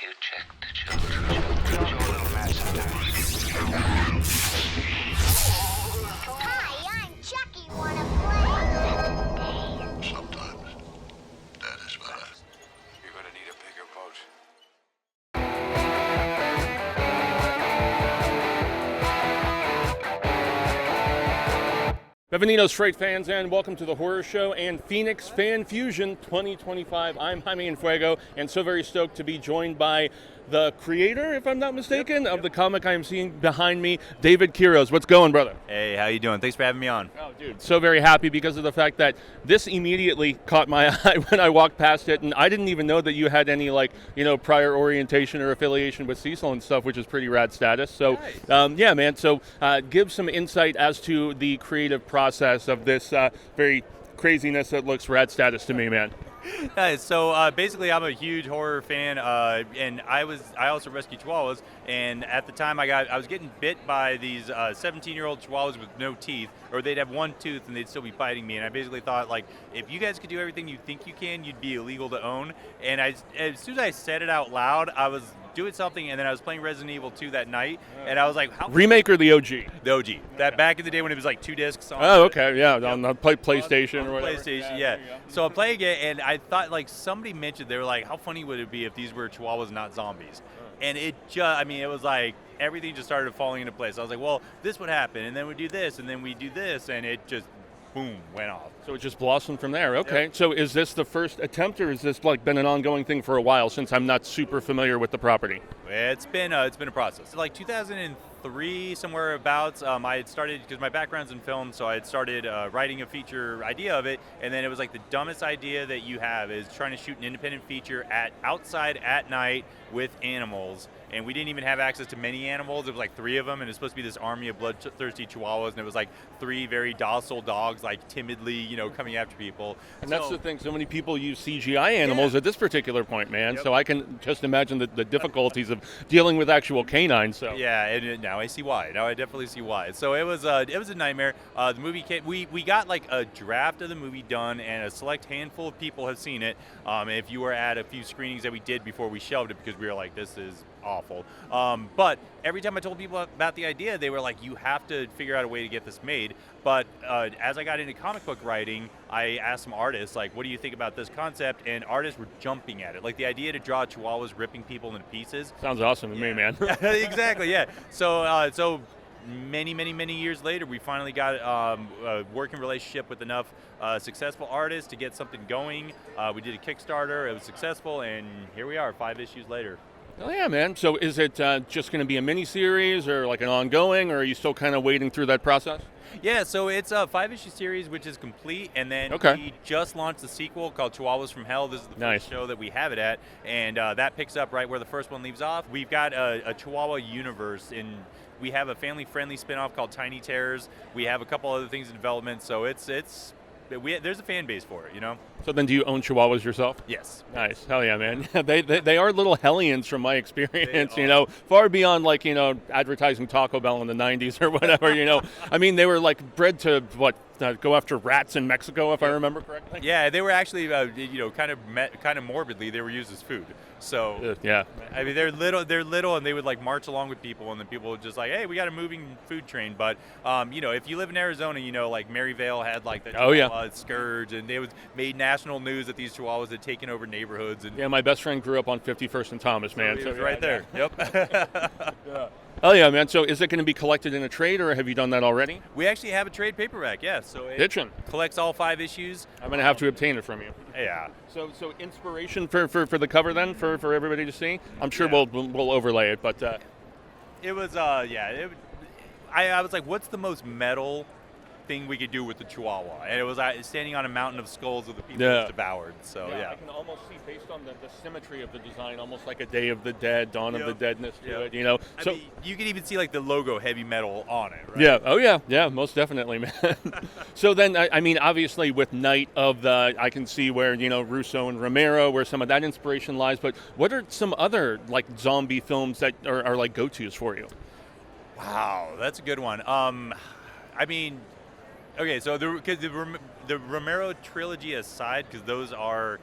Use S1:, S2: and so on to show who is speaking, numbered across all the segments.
S1: you check the children. Show a little mad sometimes.
S2: Hi, I'm Chucky. Wanna play?
S3: Sometimes. That is what I...
S1: You're gonna need a bigger boat.
S4: Bienvenidos, Freight fans, and welcome to the Horror Show and Phoenix Fan Fusion 2025. I'm Jaime and Fuego, and so very stoked to be joined by the creator, if I'm not mistaken, of the comic I am seeing behind me, David Quiroz. What's going, brother?
S5: Hey, how you doing? Thanks for having me on.
S4: Oh, dude, so very happy because of the fact that this immediately caught my eye when I walked past it, and I didn't even know that you had any, prior orientation or affiliation with Cecil and stuff, which is pretty rad status. So,
S5: Nice.
S4: yeah, man, so give some insight as to the creative process of this very craziness that looks rad status to me, man.
S5: So basically, I'm a huge horror fan, and I also rescue Chihuahuas. And at the time, I was getting bit by these 17-year-old Chihuahuas with no teeth, or they'd have one tooth and they'd still be biting me. And I basically thought, like, if you guys could do everything you think you can, you'd be illegal to own. And as soon as I said it out loud, I was doing something, and then I was playing Resident Evil 2 that night, and I was like, how
S4: Remake or the OG?
S5: the OG. That back in the day when it was like 2 discs on
S4: Oh, okay, yeah, on the PlayStation
S5: on
S4: or whatever.
S5: PlayStation, yeah. So I'm playing it, and I thought, like, somebody mentioned, they were like, how funny would it be if these were Chihuahuas, not zombies? And it was like, everything just started falling into place. I was like, well, this would happen, and then we do this, and then we do this, and it just, boom, went off.
S4: So it just blossomed from there. Okay.
S5: Yep.
S4: So is this the first attempt, or has this been an ongoing thing for a while? Since I'm not super familiar with the property.
S5: It's been a process. Like 2003, somewhere abouts, I had started, because my background's in film, so I had started writing a feature idea of it, and then it was like the dumbest idea that you have is trying to shoot an independent feature outside at night with animals, and we didn't even have access to many animals. It was like 3 of them, and it was supposed to be this army of bloodthirsty Chihuahuas, and it was like 3 very docile dogs, like timidly, coming after people.
S4: And that's the thing. So many people use CGI animals at this particular point, man.
S5: Yep.
S4: So I can just imagine the difficulties of dealing with actual canines. So
S5: Yeah, and now I see why. Now I definitely see why. So it was a nightmare. The movie came. We got like a draft of the movie done, and a select handful of people have seen it. If you were at a few screenings that we did before we shelved it because we were like, this is awful. But every time I told people about the idea, they were like, you have to figure out a way to get this made. But as I got into comic book writing, I asked some artists, like, what do you think about this concept? And artists were jumping at it. Like, the idea to draw Chihuahuas ripping people into pieces.
S4: sounds awesome to me, man.
S5: Exactly, yeah. So many years later, we finally got a working relationship with enough successful artists to get something going. We did a Kickstarter. It was successful, and here we are 5 issues later.
S4: Oh yeah, man. So is it just going to be a mini-series or like an ongoing, or are you still kind of wading through that process?
S5: Yeah, so it's a 5-issue series, which is complete, and then we just launched the sequel called Chihuahuas from Hell. This is the first show that we have it at, and that picks up right where the first one leaves off. We've got a Chihuahua universe, and we have a family-friendly spinoff called Tiny Terrors. We have a couple other things in development, so there's a fan base for it,
S4: So then do you own Chihuahuas yourself?
S5: Yes.
S4: Nice. Hell yeah, man. They are little hellions from my experience,
S5: They
S4: far beyond advertising Taco Bell in the 90s or whatever, I mean, they were like bred to go after rats in Mexico, if I remember correctly.
S5: Yeah, they were actually, kind of morbidly, they were used as food. So
S4: yeah,
S5: I mean, they're little, and they would like march along with people, and then people would just like, hey, we got a moving food train. But if you live in Arizona, like Maryvale had like the Chihuahua scourge, and they made national news that these Chihuahuas had taken over neighborhoods. And
S4: yeah, my best friend grew up on 51st and Thomas, man.
S5: So right there. Yep.
S4: Yeah. Oh yeah, man. So is it going to be collected in a trade, or have you done that already?
S5: We actually have a trade paperback, yeah. So it
S4: Pitchin'.
S5: collects all 5 issues.
S4: I'm going to have to obtain it from you.
S5: Yeah.
S4: So inspiration for the cover then, for everybody to see? I'm sure we'll overlay it, but...
S5: It was, I was like, what's the most metal thing we could do with the Chihuahua? And it was standing on a mountain of skulls of the people it devoured. So
S4: I can almost see, based on the symmetry of the design, almost like a Day of the Dead, Dawn of the Deadness to it,
S5: So I mean, you can even see like the logo heavy metal on it, right?
S4: Yeah. Oh yeah, most definitely, man. So then, I mean, obviously with Night of the, I can see where Russo and Romero, where some of that inspiration lies. But what are some other like zombie films that are like go-tos for you?
S5: Wow, that's a good one. I mean, okay, so the Romero trilogy aside, because those are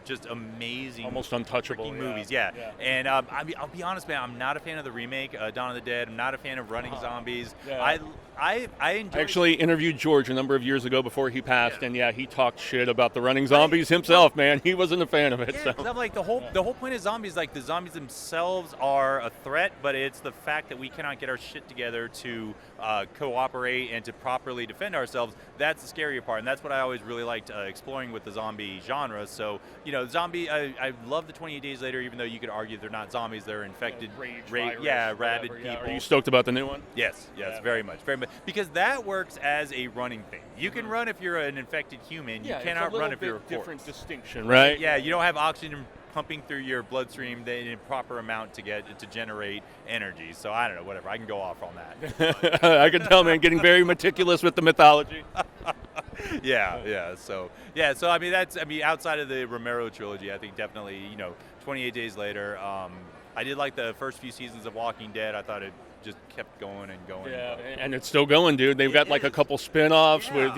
S5: just amazing,
S4: almost untouchable
S5: freaking movies. Yeah. And I mean, I'll be honest, man, I'm not a fan of the remake, Dawn of the Dead. I'm not a fan of Running Zombies.
S4: Yeah.
S5: I enjoy.
S4: I actually interviewed George a number of years ago before he passed, and he talked shit about the Running Zombies himself, man. He wasn't a fan of it.
S5: Yeah,
S4: So.
S5: 'cause I'm like the whole point of zombies, like the zombies themselves are a threat, but it's the fact that we cannot get our shit together to cooperate and to properly defend ourselves. That's the scarier part, and that's what I always really liked exploring with the zombie genre. So zombie, I love the 28 Days Later, even though you could argue they're not zombies, they're infected, rabid people.
S4: Are you stoked about the new one?
S5: Yes, very much, because that works as a running thing. You can run if you're an infected human. You cannot run if you're a corpse.
S4: Different distinction, right?
S5: Yeah, you don't have oxygen pumping through your bloodstream in a proper amount to generate energy. So I don't know, whatever. I can go off on that.
S4: I can tell, man, getting very meticulous with the mythology.
S5: So I mean outside of the Romero trilogy, I think definitely 28 Days Later. I did like the first few seasons of Walking Dead. I thought it just kept going and going.
S4: Yeah, and it's still going, dude. They've got like a couple spin-offs with,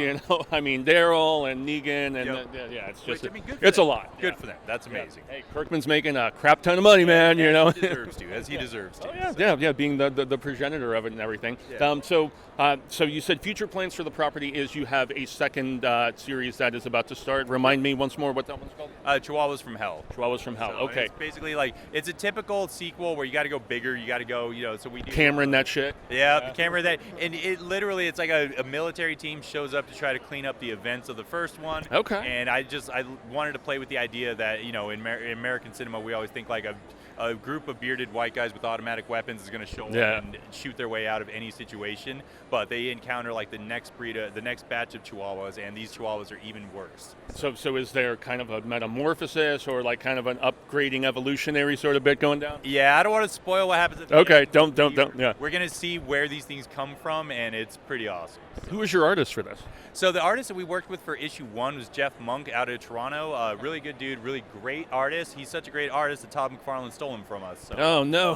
S4: I mean, Daryl and Negan, and it's just, it's a lot.
S5: Good for them. That's amazing.
S4: Hey, Kirkman's making a crap ton of money, man.
S5: He deserves to, as he deserves to.
S4: Being the progenitor of it and everything.
S5: Yeah.
S4: So you said future plans for the property is you have a second series that is about to start. Remind me once more what that one's called.
S5: Chihuahuas from Hell.
S4: Chihuahuas from Hell.
S5: So,
S4: okay.
S5: It's basically like it's a typical sequel where you got to go bigger. You got to go, so we do.
S4: Camera that shit.
S5: Yeah, the camera that, and it literally, it's like a military team shows up to try to clean up the events of the first one.
S4: Okay.
S5: And I wanted to play with the idea that in American cinema we always think like a group of bearded white guys with automatic weapons is going to show up and shoot their way out of any situation, but they encounter like the next batch of Chihuahuas, and these Chihuahuas are even worse.
S4: So is there kind of a metamorphosis or like kind of an upgrading evolutionary sort of bit going down?
S5: Yeah, I don't want to spoil what happens at the
S4: Okay,
S5: end.
S4: don't. Yeah.
S5: We're going to see where these things come from, and it's pretty awesome.
S4: Who was your artist for this?
S5: So the artist that we worked with for issue 1 was Jeff Monk out of Toronto. Really good dude, really great artist. He's such a great artist that Todd McFarlane stole him from us. So,
S4: oh no!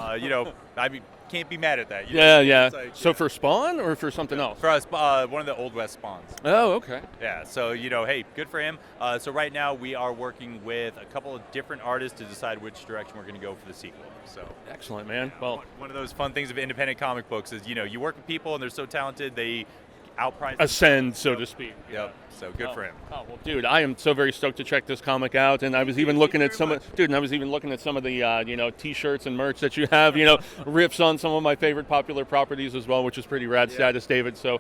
S5: I mean, can't be mad at that.
S4: Yeah.
S5: Like,
S4: so for Spawn or for something else?
S5: For us, one of the Old West Spawns.
S4: Oh, okay.
S5: Yeah. So hey, good for him. So right now we are working with a couple of different artists to decide which direction we're going to go for the sequel. So
S4: excellent, man. Well,
S5: one of those fun things of independent comic books is you work with people and they're so talented they outprice
S4: ascend, so to speak.
S5: Yep. So good for him.
S4: Oh well, dude, I am so very stoked to check this comic out, and I was even looking at some of the T-shirts and merch that you have. Riffs on some of my favorite popular properties as well, which is pretty rad status, David. So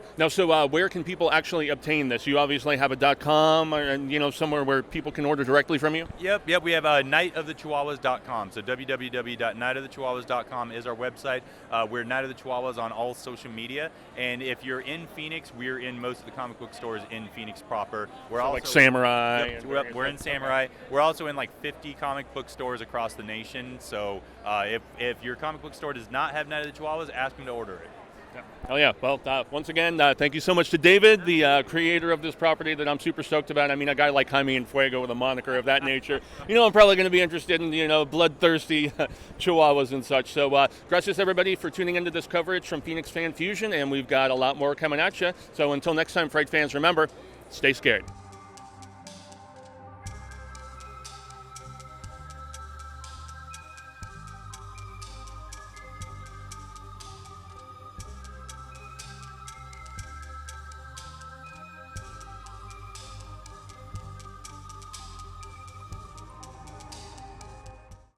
S4: where can people actually obtain this? You obviously have a .com and somewhere where people can order directly from you.
S5: Yep. We have nightofthechihuahuas.com. So www.nightofthechihuahuas.com is our website. We're Night of the Chihuahuas on all social media, and if you're in Phoenix, we're in most of the comic book stores in Phoenix proper. We're also
S4: like Samurai.
S5: Yep, we're in Samurai. We're also in like 50 comic book stores across the nation. So if your comic book store does not have Night of the Chihuahuas, ask them to order it.
S4: Oh yeah. Well, once again, thank you so much to David, the creator of this property that I'm super stoked about. I mean, a guy like Jaime and Fuego with a moniker of that nature, I'm probably going to be interested in bloodthirsty Chihuahuas and such. So, gracias everybody for tuning into this coverage from Phoenix Fan Fusion, and we've got a lot more coming at you. So until next time, Fright fans, remember, stay scared.